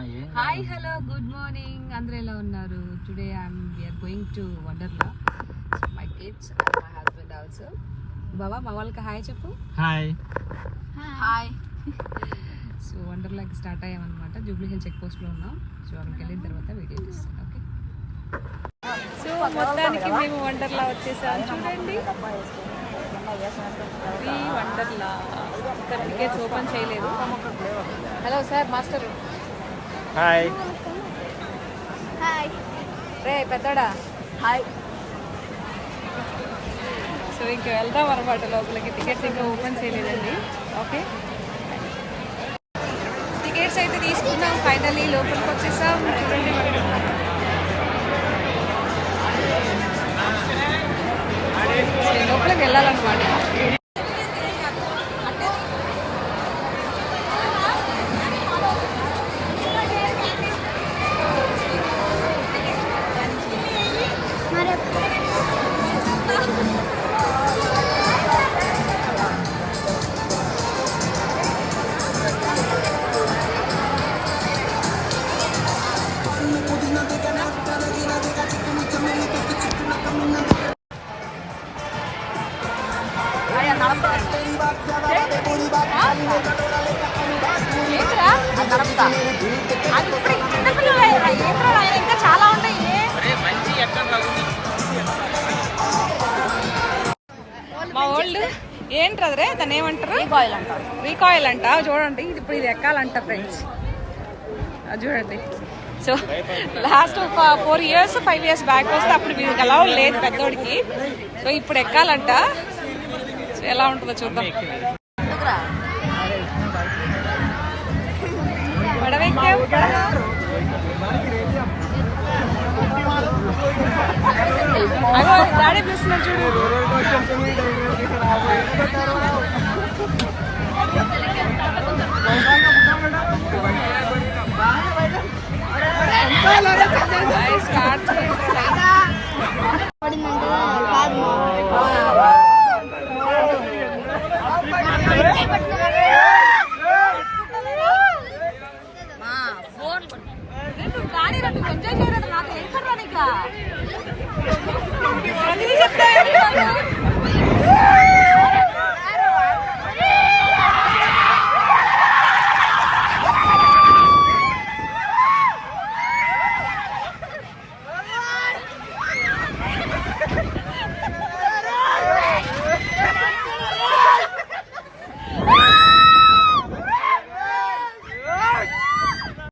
Hi hello good morning అందరూ ఎలా ఉన్నారు? Today we are going to Wonderla. My kids and my husband also. బాబా మా వాళ్ళకి హాయ్ చెప్పు. Hi hi. సో వండర్లాకి స్టార్ట్ అయ్యామన్నమాట. జూబ్లీ హిల్ చెక్ పోస్ట్లో ఉన్నాం. సో అక్కడికి వెళ్ళిన తర్వాత వీడియో తీస్తాను. ఓకే. సో మొత్తానికి మేము వండర్లా వచ్చేసాం. చూడండి ఈ వండర్లా ఇంకా టికెట్స్ ఓపెన్ చేయలేదు. Hello sir master. Hi hi రే పెద్దోడా హాయ్. సో ఇంకా వెళ్దాం అనమాట లోపలికి. టికెట్స్ ఇంకా ఓపెన్ చేయలేదండి. ఓకే టికెట్స్ అయితే తీసుకున్నాం. ఫైనల్లీ లోపలికి వచ్చేసాం. చూడండి లోపలికి వెళ్ళాలన్నమాట. ఇంకా చాలా ఉంటాయి. మా ఓల్డ్ ఏంట్రదరే దాన్ని ఏమంటారు? రీకాయిల్ అంట. చూడండి ఇప్పుడు ఇది ఎక్కాలంట ఫ్రెండ్స్. చూడండి. So last 4 years 5 years back వస్తే అప్పుడు వీడికి అలా లేదు పెద్దోడికి. సో ఇప్పుడు ఎక్కాలంట. సో ఎలా ఉంటుందో చూద్దాం. డాడీ పిలుస్తున్నాడు చూడు. ఎంజాయ్ చేయలేదు. నాకు ఏం కర్రానిక